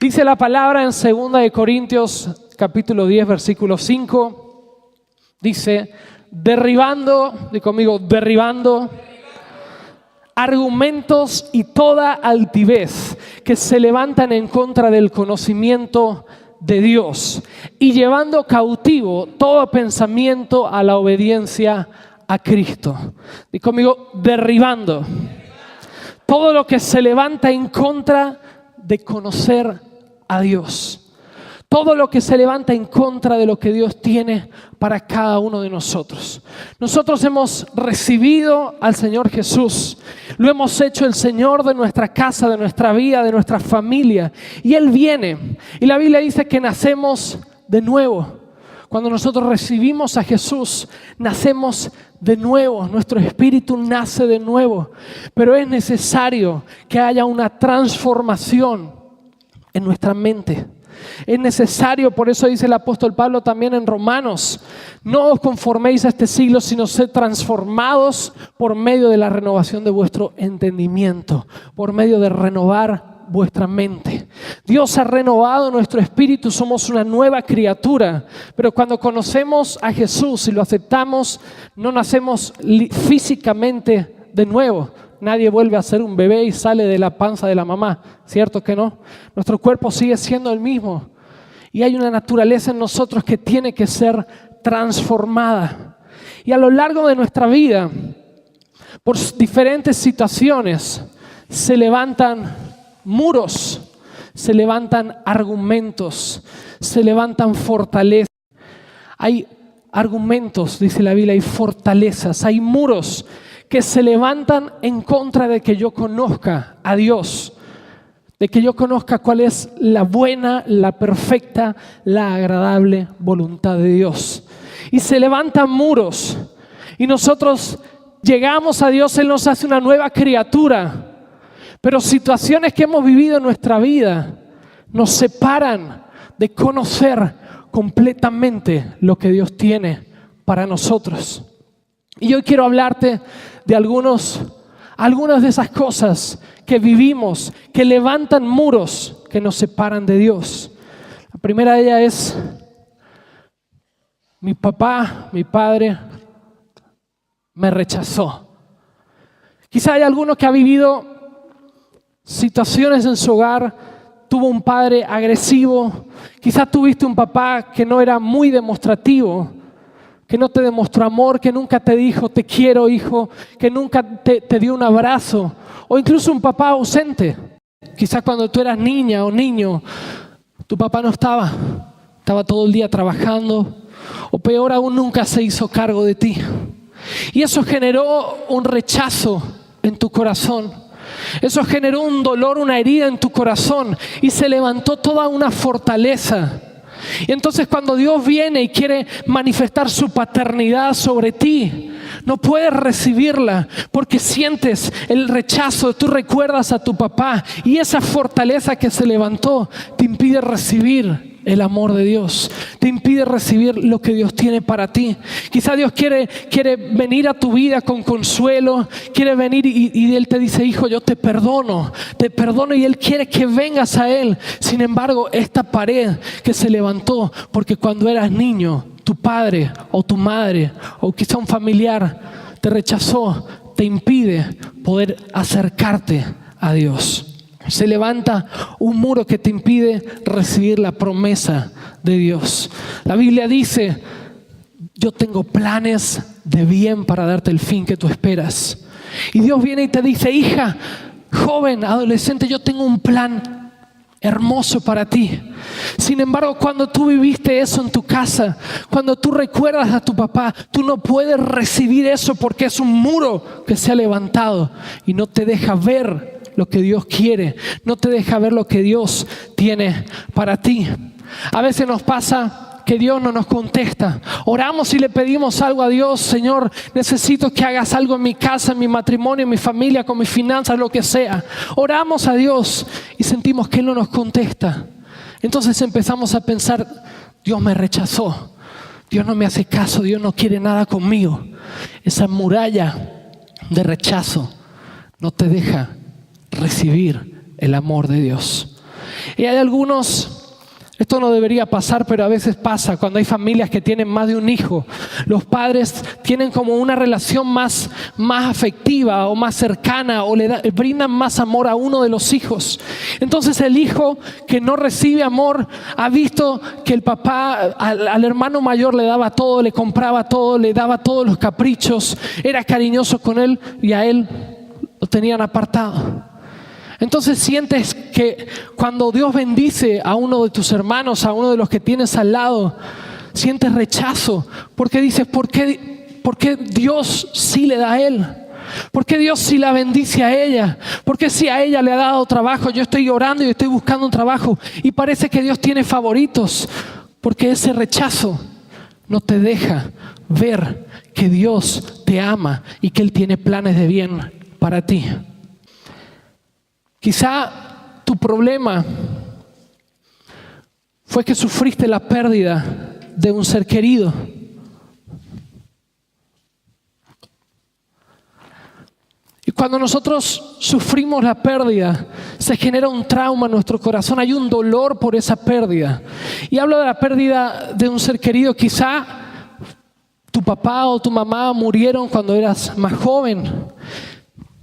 Dice la palabra en 2 Corintios capítulo 10, versículo 5. Dice, di conmigo, derribando argumentos y toda altivez que se levantan en contra del conocimiento de Dios y llevando cautivo todo pensamiento a la obediencia a Cristo. Di conmigo, derribando todo lo que se levanta en contra de conocer a Dios. Todo lo que se levanta en contra de lo que Dios tiene para cada uno de nosotros. Nosotros hemos recibido al Señor Jesús. Lo hemos hecho el Señor de nuestra casa, de nuestra vida, de nuestra familia. Y Él viene. Y la Biblia dice que nacemos de nuevo. Cuando nosotros recibimos a Jesús, nacemos de nuevo. Nuestro espíritu nace de nuevo. Pero es necesario que haya una transformación en nuestra mente. Es necesario, por eso dice el apóstol Pablo también en Romanos, no os conforméis a este siglo, sino sed transformados por medio de la renovación de vuestro entendimiento, por medio de renovar vuestra mente. Dios ha renovado nuestro espíritu, somos una nueva criatura, pero cuando conocemos a Jesús y lo aceptamos, no nacemos físicamente de nuevo. Nadie vuelve a ser un bebé y sale de la panza de la mamá, ¿cierto que no? Nuestro cuerpo sigue siendo el mismo y hay una naturaleza en nosotros que tiene que ser transformada. Y a lo largo de nuestra vida, por diferentes situaciones, se levantan muros, se levantan argumentos, se levantan fortalezas. Hay argumentos, dice la Biblia, hay fortalezas, hay muros que se levantan en contra de que yo conozca a Dios, de que yo conozca cuál es la buena, la perfecta, la agradable voluntad de Dios. Y se levantan muros y nosotros llegamos a Dios, Él nos hace una nueva criatura, pero situaciones que hemos vivido en nuestra vida nos separan de conocer completamente lo que Dios tiene para nosotros. Y hoy quiero hablarte de algunas de esas cosas que vivimos, que levantan muros que nos separan de Dios. La primera de ellas es mi padre me rechazó. Quizá hay alguno que ha vivido situaciones en su hogar, tuvo un padre agresivo, quizá tuviste un papá que no era muy demostrativo, que no te demostró amor, que nunca te dijo te quiero hijo, que nunca te dio un abrazo, o incluso un papá ausente. Quizás cuando tú eras niña o niño, tu papá no estaba todo el día trabajando, o peor aún nunca se hizo cargo de ti. Y eso generó un rechazo en tu corazón. Eso generó un dolor, una herida en tu corazón y se levantó toda una fortaleza. Y entonces cuando Dios viene y quiere manifestar su paternidad sobre ti, no puedes recibirla porque sientes el rechazo. Tú recuerdas a tu papá y esa fortaleza que se levantó te impide recibir el amor de Dios, te impide recibir lo que Dios tiene para ti. Quizá Dios quiere venir a tu vida con consuelo, quiere venir y Él te dice, hijo, yo te perdono y Él quiere que vengas a Él. Sin embargo, esta pared que se levantó porque cuando eras niño, tu padre o tu madre o quizá un familiar te rechazó, te impide poder acercarte a Dios. Se levanta un muro que te impide recibir la promesa de Dios. La Biblia dice, yo tengo planes de bien para darte el fin que tú esperas. Y Dios viene y te dice, hija, joven, adolescente, yo tengo un plan hermoso para ti. Sin embargo, cuando tú viviste eso en tu casa, cuando tú recuerdas a tu papá, tú no puedes recibir eso porque es un muro que se ha levantado y no te deja ver lo que Dios quiere, no te deja ver lo que Dios tiene para ti. A veces nos pasa que Dios no nos contesta. Oramos y le pedimos algo a Dios, Señor, necesito que hagas algo en mi casa, en mi matrimonio, en mi familia, con mis finanzas, lo que sea. Oramos a Dios y sentimos que Él no nos contesta. Entonces empezamos a pensar, Dios me rechazó, Dios no me hace caso, Dios no quiere nada conmigo. Esa muralla de rechazo no te deja recibir el amor de Dios. Y hay algunos, esto no debería pasar, pero a veces pasa cuando hay familias que tienen más de un hijo. Los padres tienen como una relación más afectiva o más cercana, o brindan más amor a uno de los hijos. Entonces el hijo que no recibe amor ha visto que el papá al hermano mayor le daba todo, le compraba todo, le daba todos los caprichos, era cariñoso con él, y a él lo tenían apartado. Entonces sientes que cuando Dios bendice a uno de tus hermanos, a uno de los que tienes al lado, sientes rechazo, porque dices, ¿por qué Dios sí le da a él? ¿Por qué Dios sí la bendice a ella? ¿Por qué si a ella le ha dado trabajo? Yo estoy orando y estoy buscando un trabajo y parece que Dios tiene favoritos, porque ese rechazo no te deja ver que Dios te ama y que Él tiene planes de bien para ti. Quizá tu problema fue que sufriste la pérdida de un ser querido. Y cuando nosotros sufrimos la pérdida, se genera un trauma en nuestro corazón, hay un dolor por esa pérdida. Y hablo de la pérdida de un ser querido. Quizá tu papá o tu mamá murieron cuando eras más joven.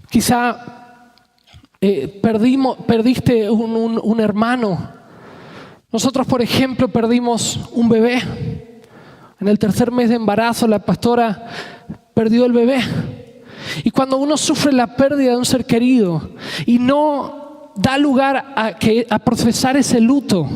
Quizá perdiste un hermano. Nosotros, por ejemplo, perdimos un bebé. En el 3er mes de embarazo, la pastora perdió el bebé. Y cuando uno sufre la pérdida de un ser querido y no da lugar a procesar ese luto,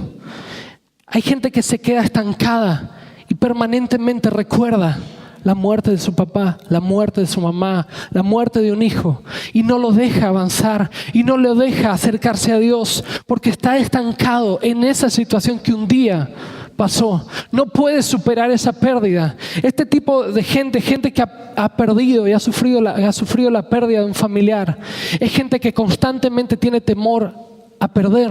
hay gente que se queda estancada y permanentemente recuerda la muerte de su papá, la muerte de su mamá, la muerte de un hijo, y no lo deja avanzar y no lo deja acercarse a Dios, porque está estancado en esa situación que un día pasó. No puede superar esa pérdida. Este tipo de gente que ha perdido y ha sufrido la pérdida de un familiar, es gente que constantemente tiene temor a perder.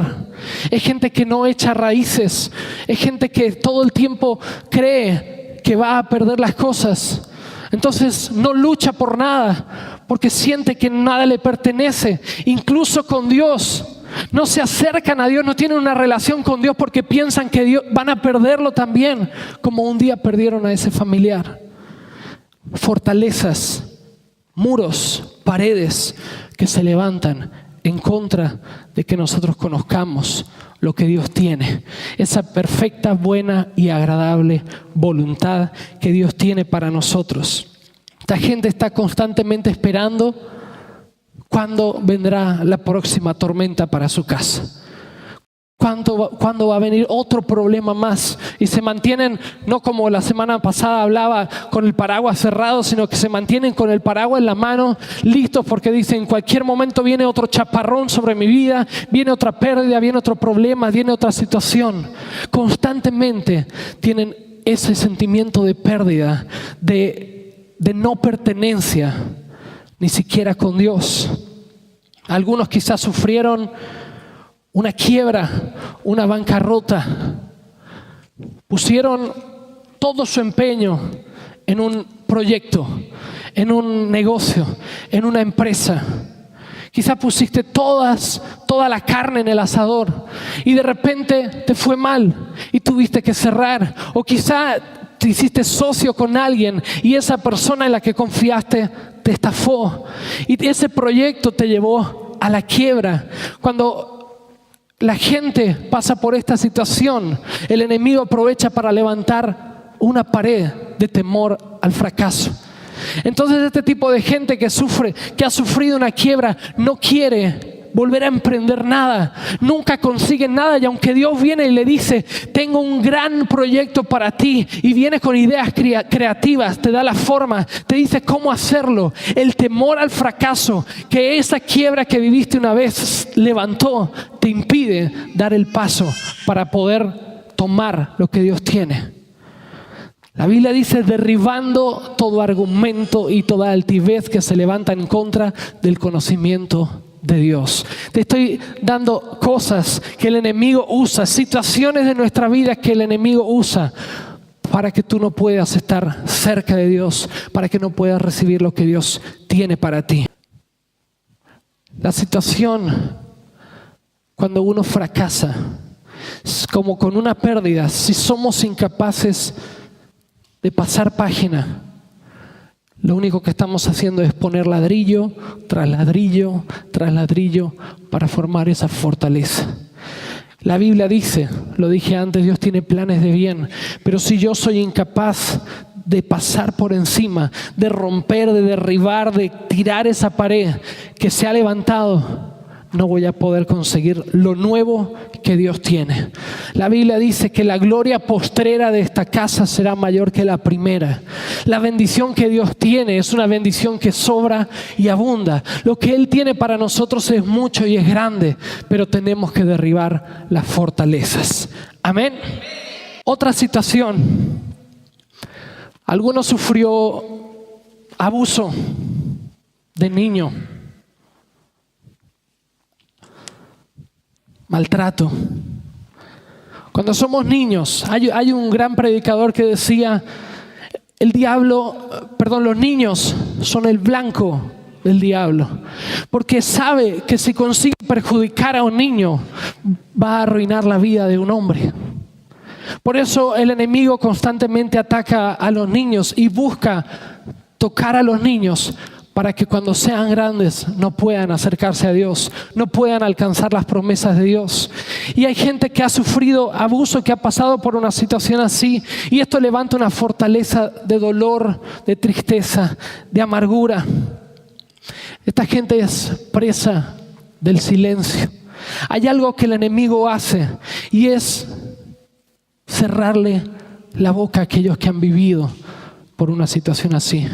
Es gente que no echa raíces. Es gente que todo el tiempo cree que va a perder las cosas. Entonces no lucha por nada, porque siente que nada le pertenece. Incluso con Dios no se acercan a Dios, no tienen una relación con Dios porque piensan que Dios van a perderlo también, como un día perdieron a ese familiar. Fortalezas, muros, paredes que se levantan en contra de que nosotros conozcamos lo que Dios tiene, esa perfecta, buena y agradable voluntad que Dios tiene para nosotros. Esta gente está constantemente esperando cuándo vendrá la próxima tormenta para su casa. ¿Cuándo va a venir otro problema más? Y se mantienen, no como la semana pasada hablaba, con el paraguas cerrado, sino que se mantienen con el paraguas en la mano, listos, porque dicen, en cualquier momento viene otro chaparrón sobre mi vida, viene otra pérdida, viene otro problema, viene otra situación. Constantemente tienen ese sentimiento de pérdida, de no pertenencia, ni siquiera con Dios. Algunos quizás sufrieron una quiebra, una bancarrota. Pusieron todo su empeño en un proyecto, en un negocio, en una empresa. Quizá pusiste toda la carne en el asador y de repente te fue mal y tuviste que cerrar. O quizá te hiciste socio con alguien y esa persona en la que confiaste te estafó y ese proyecto te llevó a la quiebra. Cuando la gente pasa por esta situación, el enemigo aprovecha para levantar una pared de temor al fracaso. Entonces este tipo de gente que ha sufrido una quiebra, no quiere volver a emprender nada, nunca consigue nada, y aunque Dios viene y le dice, tengo un gran proyecto para ti, y viene con ideas creativas, te da la forma, te dice cómo hacerlo, el temor al fracaso que esa quiebra que viviste una vez levantó, te impide dar el paso para poder tomar lo que Dios tiene. La Biblia dice, derribando todo argumento y toda altivez que se levanta en contra del conocimiento de Dios. Te estoy dando cosas que el enemigo usa, situaciones de nuestra vida que el enemigo usa para que tú no puedas estar cerca de Dios, para que no puedas recibir lo que Dios tiene para ti. La situación, cuando uno fracasa, es como con una pérdida, si somos incapaces de pasar página, lo único que estamos haciendo es poner ladrillo tras ladrillo tras ladrillo para formar esa fortaleza. La Biblia dice, lo dije antes, Dios tiene planes de bien, pero si yo soy incapaz de pasar por encima, de romper, de derribar, de tirar esa pared que se ha levantado, no voy a poder conseguir lo nuevo que Dios tiene. La Biblia dice que la gloria postrera de esta casa será mayor que la primera. La bendición que Dios tiene es una bendición que sobra y abunda. Lo que Él tiene para nosotros es mucho y es grande, pero tenemos que derribar las fortalezas. Amén. Otra situación. Alguno sufrió abuso de niño. Maltrato. Cuando somos niños, hay un gran predicador que decía, los niños son el blanco del diablo, porque sabe que si consigue perjudicar a un niño, va a arruinar la vida de un hombre. Por eso el enemigo constantemente ataca a los niños y busca tocar a los niños, para que cuando sean grandes no puedan acercarse a Dios, no puedan alcanzar las promesas de Dios. Y hay gente que ha sufrido abuso, que ha pasado por una situación así, y esto levanta una fortaleza de dolor, de tristeza, de amargura. Esta gente es presa del silencio. Hay algo que el enemigo hace, y es cerrarle la boca a aquellos que han vivido por una situación así.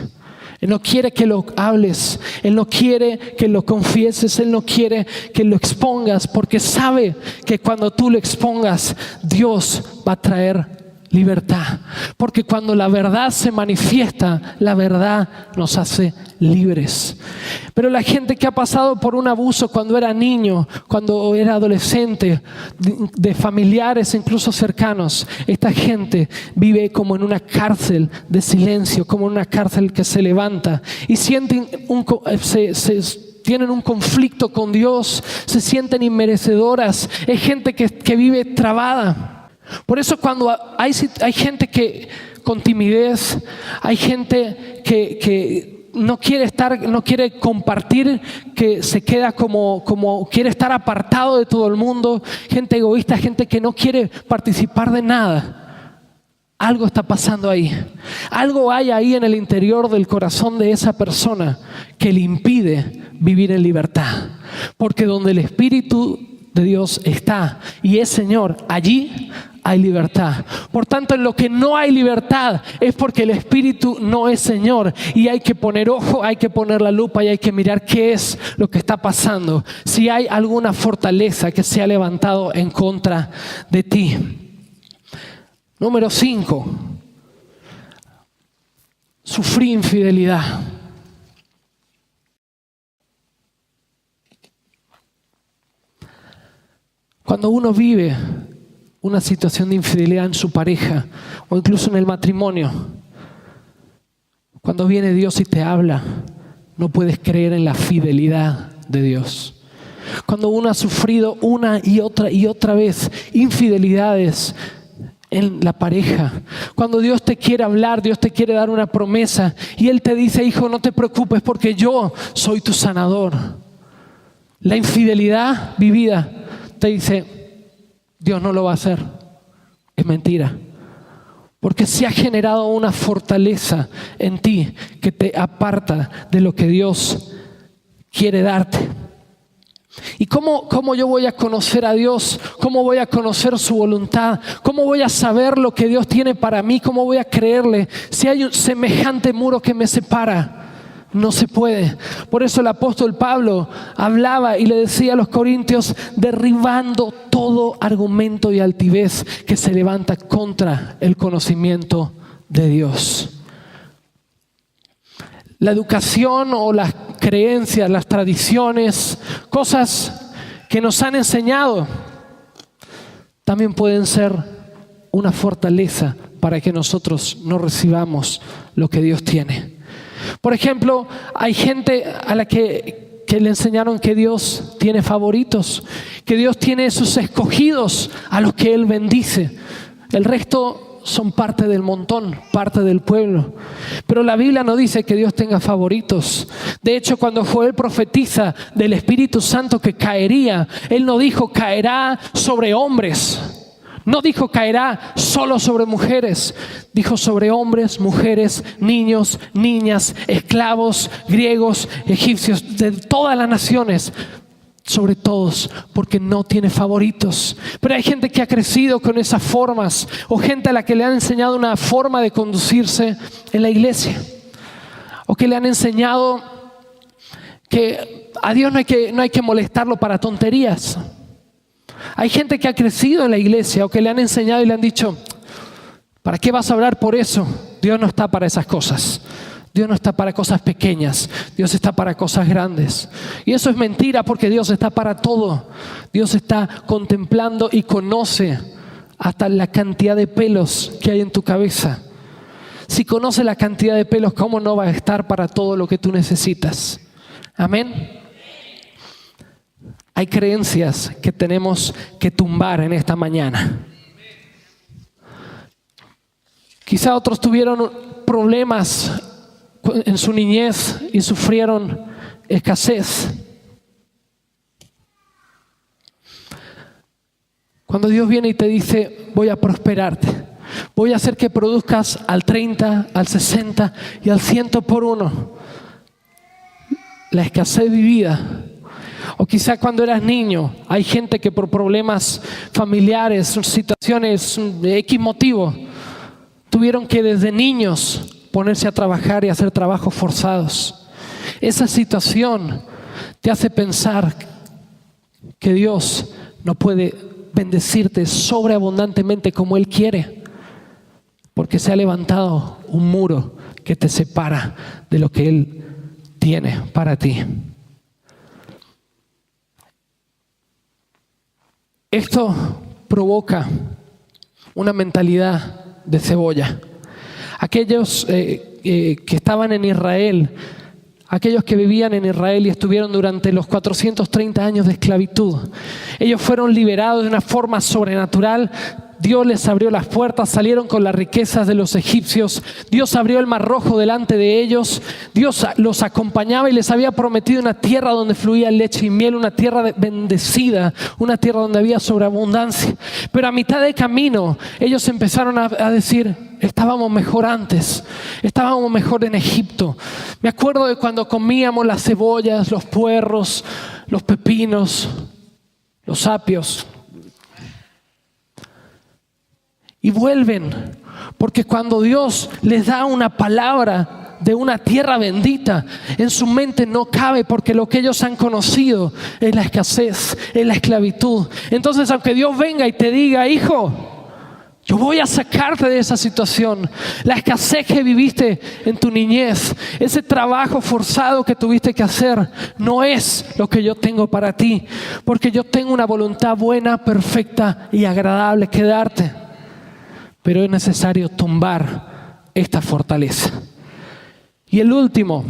Él no quiere que lo hables, Él no quiere que lo confieses, Él no quiere que lo expongas, porque sabe que cuando tú lo expongas, Dios va a traer libertad. Porque cuando la verdad se manifiesta, la verdad nos hace libres. Pero la gente que ha pasado por un abuso cuando era niño, cuando era adolescente, de familiares incluso cercanos, esta gente vive como en una cárcel de silencio, como en una cárcel que se levanta y sienten tienen un conflicto con Dios, se sienten inmerecedoras. Es gente que vive trabada. Por eso cuando hay gente que con timidez, hay gente que no quiere compartir, que se queda como quiere estar apartado de todo el mundo, gente egoísta, gente que no quiere participar de nada. Algo está pasando ahí. Algo hay ahí en el interior del corazón de esa persona que le impide vivir en libertad. Porque donde el Espíritu de Dios está y es Señor, allí hay libertad. Por tanto, en lo que no hay libertad es porque el Espíritu no es Señor, y hay que poner ojo, hay que poner la lupa y hay que mirar qué es lo que está pasando. Si hay alguna fortaleza que se ha levantado en contra de ti. Número 5. Sufrí infidelidad. Cuando uno vive una situación de infidelidad en su pareja o incluso en el matrimonio, cuando viene Dios y te habla, no puedes creer en la fidelidad de Dios. Cuando uno ha sufrido una y otra vez infidelidades en la pareja, cuando Dios te quiere hablar, Dios te quiere dar una promesa y Él te dice: hijo, no te preocupes porque yo soy tu sanador. La infidelidad vivida te dice: Dios no lo va a hacer. Es mentira. Porque se ha generado una fortaleza en ti que te aparta de lo que Dios quiere darte. ¿Y cómo yo voy a conocer a Dios? ¿Cómo voy a conocer su voluntad? ¿Cómo voy a saber lo que Dios tiene para mí? ¿Cómo voy a creerle si hay un semejante muro que me separa? No se puede. Por eso el apóstol Pablo hablaba y le decía a los corintios: derribando todo argumento y altivez que se levanta contra el conocimiento de Dios. La educación o las creencias, las tradiciones, cosas que nos han enseñado, también pueden ser una fortaleza para que nosotros no recibamos lo que Dios tiene. Por ejemplo, hay gente a la que que le enseñaron que Dios tiene favoritos, que Dios tiene sus escogidos a los que Él bendice. El resto son parte del montón, parte del pueblo. Pero la Biblia no dice que Dios tenga favoritos. De hecho, cuando Joel profetiza del Espíritu Santo que caería, Él no dijo caerá sobre hombres. No dijo caerá solo sobre mujeres, dijo sobre hombres, mujeres, niños, niñas, esclavos, griegos, egipcios, de todas las naciones, sobre todos, porque no tiene favoritos. Pero hay gente que ha crecido con esas formas, o gente a la que le han enseñado una forma de conducirse en la iglesia, o que le han enseñado que a Dios no hay que molestarlo para tonterías. Hay gente que ha crecido en la iglesia o que le han enseñado y le han dicho, ¿para qué vas a orar por eso? Dios no está para esas cosas. Dios no está para cosas pequeñas. Dios está para cosas grandes. Y eso es mentira, porque Dios está para todo. Dios está contemplando y conoce hasta la cantidad de pelos que hay en tu cabeza. Si conoce la cantidad de pelos, ¿cómo no va a estar para todo lo que tú necesitas? Amén. Hay creencias que tenemos que tumbar en esta mañana. Quizá otros tuvieron problemas en su niñez y sufrieron escasez. Cuando Dios viene y te dice, voy a prosperarte, voy a hacer que produzcas al 30, al 60 y al 100 por uno. La escasez vivida. O quizá cuando eras niño, hay gente que por problemas familiares, situaciones de X motivo, tuvieron que desde niños ponerse a trabajar y hacer trabajos forzados. Esa situación te hace pensar que Dios no puede bendecirte sobreabundantemente como Él quiere, porque se ha levantado un muro que te separa de lo que Él tiene para ti. Esto provoca una mentalidad de cebolla. Aquellos que estaban en Israel, aquellos que vivían en Israel y estuvieron durante los 430 años de esclavitud, ellos fueron liberados de una forma sobrenatural. Dios les abrió las puertas, salieron con las riquezas de los egipcios. Dios abrió el mar rojo delante de ellos. Dios los acompañaba y les había prometido una tierra donde fluía leche y miel, una tierra bendecida, una tierra donde había sobreabundancia. Pero a mitad de camino ellos empezaron a decir, estábamos mejor antes, estábamos mejor en Egipto. Me acuerdo de cuando comíamos las cebollas, los puerros, los pepinos, los apios. Y vuelven, porque cuando Dios les da una palabra de una tierra bendita, en su mente no cabe, porque lo que ellos han conocido es la escasez, es la esclavitud. Entonces, aunque Dios venga y te diga, hijo, yo voy a sacarte de esa situación, la escasez que viviste en tu niñez, ese trabajo forzado que tuviste que hacer, no es lo que yo tengo para ti, porque yo tengo una voluntad buena, perfecta y agradable que darte. Pero es necesario tumbar esta fortaleza. Y el último,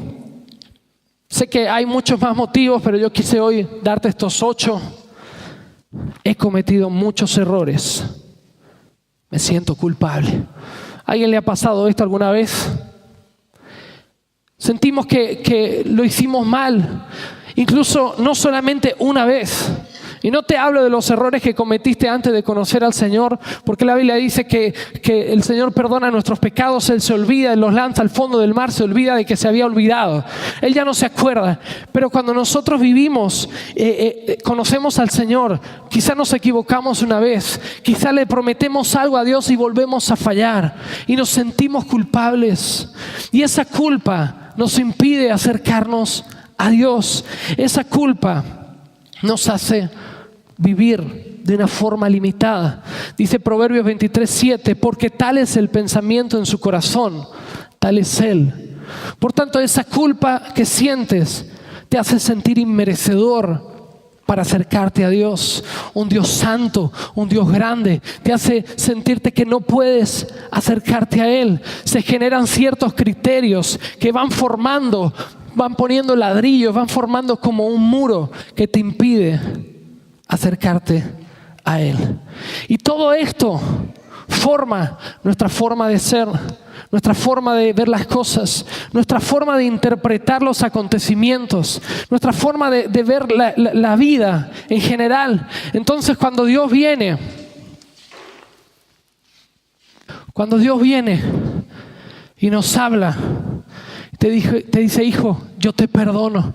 sé que hay muchos más motivos, pero yo quise hoy darte estos 8. He cometido muchos errores. Me siento culpable. ¿A alguien le ha pasado esto alguna vez? Sentimos que lo hicimos mal, incluso no solamente una vez. Y no te hablo de los errores que cometiste antes de conocer al Señor, porque la Biblia dice que el Señor perdona nuestros pecados, Él se olvida, Él los lanza al fondo del mar, se olvida de que se había olvidado. Él ya no se acuerda. Pero cuando nosotros vivimos, conocemos al Señor, quizá nos equivocamos una vez, quizá le prometemos algo a Dios y volvemos a fallar y nos sentimos culpables. Y esa culpa nos impide acercarnos a Dios. Esa culpa nos hace vivir de una forma limitada. Dice Proverbios 23:7, porque tal es el pensamiento en su corazón, tal es él. Por tanto, esa culpa que sientes te hace sentir inmerecedor para acercarte a Dios, un Dios santo, un Dios grande. Te hace sentirte que no puedes acercarte a Él. Se generan ciertos criterios que van formando van poniendo ladrillos, van formando como un muro que te impide acercarte a Él. Y todo esto forma nuestra forma de ser, nuestra forma de ver las cosas, nuestra forma de interpretar los acontecimientos, nuestra forma de ver la vida en general. Entonces cuando Dios viene y nos habla, te dice, hijo, yo te perdono.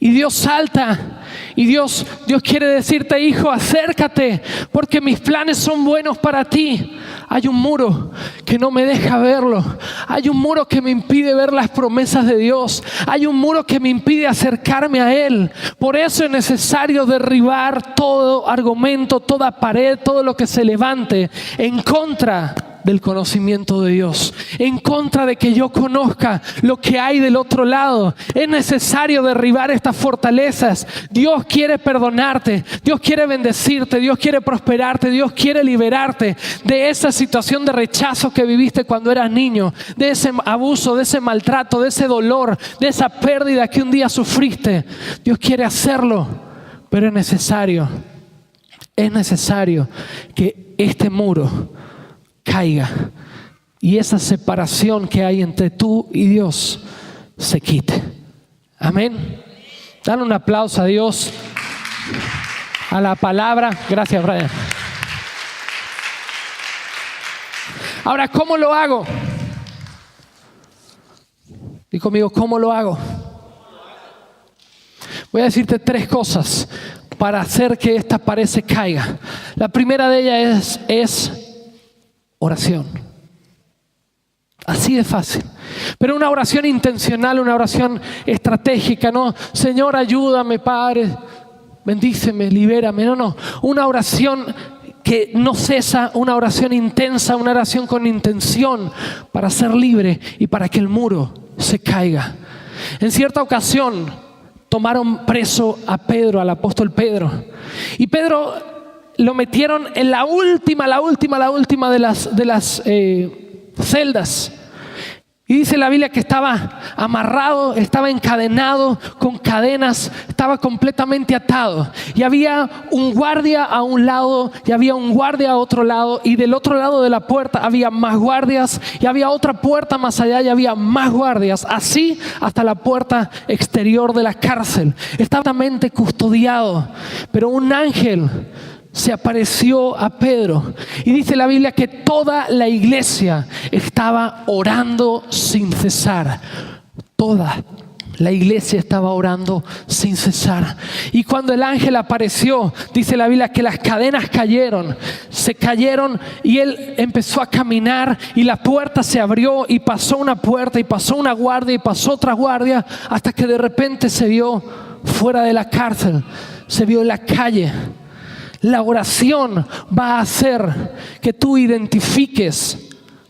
Y Dios salta y Dios quiere decirte, hijo, acércate, porque mis planes son buenos para ti. Hay un muro que no me deja verlo. Hay un muro que me impide ver las promesas de Dios. Hay un muro que me impide acercarme a Él. Por eso es necesario derribar todo argumento, toda pared, todo lo que se levante en contra del conocimiento de Dios, en contra de que yo conozca lo que hay del otro lado. Es necesario derribar estas fortalezas. Dios quiere perdonarte, Dios quiere bendecirte, Dios quiere prosperarte, Dios quiere liberarte de esa situación de rechazo que viviste cuando eras niño, de ese abuso, de ese maltrato, de ese dolor, de esa pérdida que un día sufriste. Dios quiere hacerlo, pero es necesario que este muro caiga y esa separación que hay entre tú y Dios se quite. Amén. Dale un aplauso a Dios, a la palabra. Gracias, Brian. Ahora, ¿cómo lo hago? Di conmigo, ¿cómo lo hago? Voy a decirte 3 cosas para hacer que esta pared se caiga. La primera de ellas es oración. Así de fácil. Pero una oración intencional, una oración estratégica, no, Señor, ayúdame, Padre, bendíceme, libérame. No. Una oración que no cesa, una oración intensa, una oración con intención para ser libre y para que el muro se caiga. En cierta ocasión tomaron preso a Pedro, al apóstol Pedro. Y Pedro lo metieron en la última de las celdas. Y dice la Biblia que estaba amarrado, estaba encadenado con cadenas, estaba completamente atado. Y había un guardia a un lado y había un guardia a otro lado. Y del otro lado de la puerta había más guardias y había otra puerta más allá y había más guardias. Así hasta la puerta exterior de la cárcel. Estaba completamente custodiado. Pero un ángel se apareció a Pedro y dice la Biblia que toda la iglesia estaba orando sin cesar. Toda la iglesia estaba orando sin cesar. Y cuando el ángel apareció, dice la Biblia que las cadenas se cayeron y él empezó a caminar y la puerta se abrió y pasó una puerta y pasó una guardia y pasó otra guardia hasta que de repente se vio fuera de la cárcel, se vio en la calle. La oración va a hacer que tú identifiques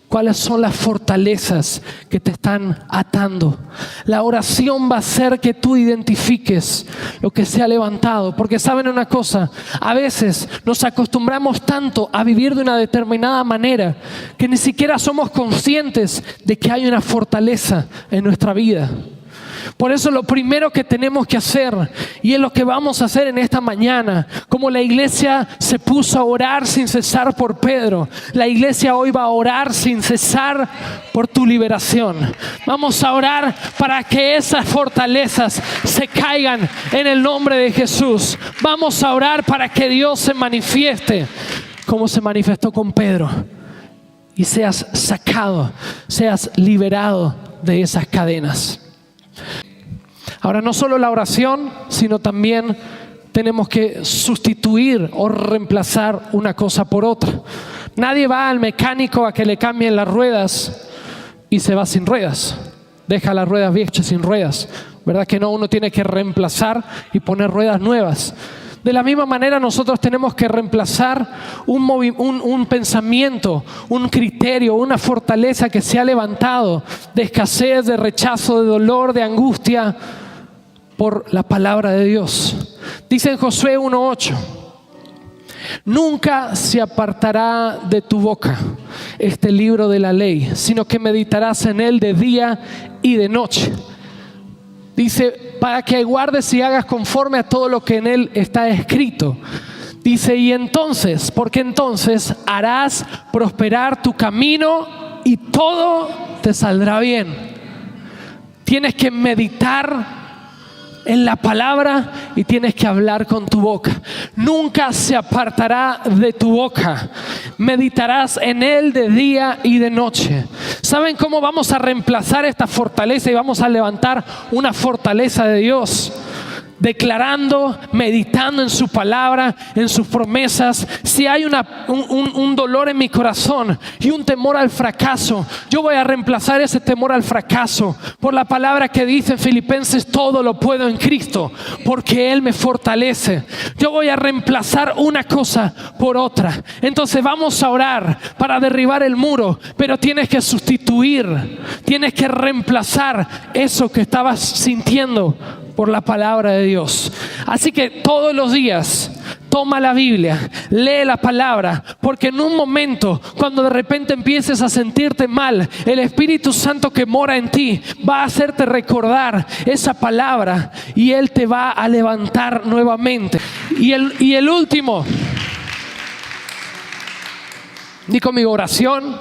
cuáles son las fortalezas que te están atando. La oración va a hacer que tú identifiques lo que se ha levantado. Porque saben una cosa, a veces nos acostumbramos tanto a vivir de una determinada manera que ni siquiera somos conscientes de que hay una fortaleza en nuestra vida. Por eso lo primero que tenemos que hacer, y es lo que vamos a hacer en esta mañana, como la iglesia se puso a orar sin cesar por Pedro, la iglesia hoy va a orar sin cesar por tu liberación. Vamos a orar para que esas fortalezas se caigan en el nombre de Jesús. Vamos a orar para que Dios se manifieste como se manifestó con Pedro y seas sacado, seas liberado de esas cadenas. Ahora, no solo la oración, sino también tenemos que sustituir o reemplazar una cosa por otra. Nadie va al mecánico a que le cambien las ruedas y se va sin ruedas. Deja las ruedas viejas sin ruedas. ¿Verdad que no? Uno tiene que reemplazar y poner ruedas nuevas. De la misma manera nosotros tenemos que reemplazar un pensamiento, un criterio, una fortaleza que se ha levantado de escasez, de rechazo, de dolor, de angustia por la palabra de Dios. Dice en Josué 1:8: nunca se apartará de tu boca este libro de la ley, sino que meditarás en él de día y de noche. Dice, para que guardes y hagas conforme a todo lo que en él está escrito. Dice, y entonces, porque entonces harás prosperar tu camino y todo te saldrá bien. Tienes que meditar en la palabra y tienes que hablar con tu boca. Nunca se apartará de tu boca. Meditarás en él de día y de noche. ¿Saben cómo vamos a reemplazar esta fortaleza y vamos a levantar una fortaleza de Dios? Declarando, meditando en su palabra, en sus promesas. Si hay un dolor en mi corazón y un temor al fracaso, yo voy a reemplazar ese temor al fracaso por la palabra que dice en Filipenses: todo lo puedo en Cristo, porque Él me fortalece. Yo voy a reemplazar una cosa por otra. Entonces vamos a orar para derribar el muro, pero tienes que sustituir, tienes que reemplazar eso que estabas sintiendo por la palabra de Dios. Así que todos los días toma la Biblia, lee la palabra, porque en un momento, cuando de repente empieces a sentirte mal, el Espíritu Santo que mora en ti va a hacerte recordar esa palabra y Él te va a levantar nuevamente. Y el último, di conmigo: oración,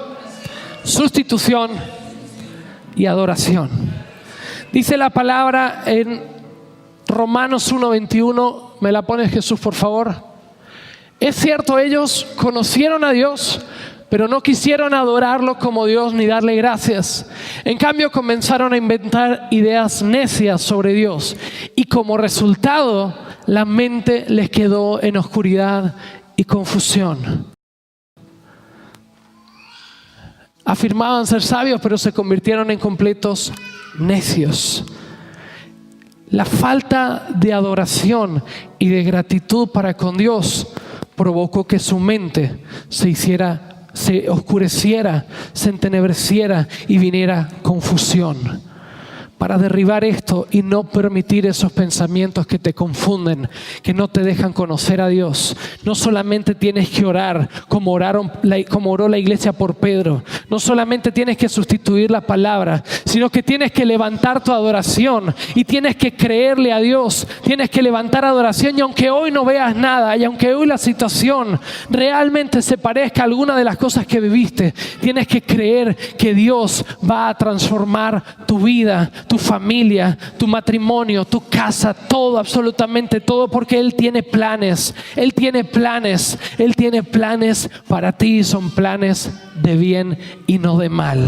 sustitución y adoración. Dice la palabra en Romanos 1:21, me la pone Jesús, por favor. Es cierto, ellos conocieron a Dios, pero no quisieron adorarlo como Dios ni darle gracias. En cambio, comenzaron a inventar ideas necias sobre Dios, y como resultado, la mente les quedó en oscuridad y confusión. Afirmaban ser sabios, pero se convirtieron en completos necios. La falta de adoración y de gratitud para con Dios provocó que su mente se oscureciera, se entenebreciera y viniera confusión. Para derribar esto y no permitir esos pensamientos que te confunden, que no te dejan conocer a Dios, no solamente tienes que orar como oró la iglesia por Pedro, no solamente tienes que sustituir la palabra, sino que tienes que levantar tu adoración y tienes que creerle a Dios, tienes que levantar adoración. Y aunque hoy no veas nada, y aunque hoy la situación realmente se parezca a alguna de las cosas que viviste, tienes que creer que Dios va a transformar tu vida, tu familia, tu matrimonio, tu casa, todo, absolutamente todo, porque Él tiene planes. Él tiene planes. Él tiene planes para ti. Son planes de bien y no de mal.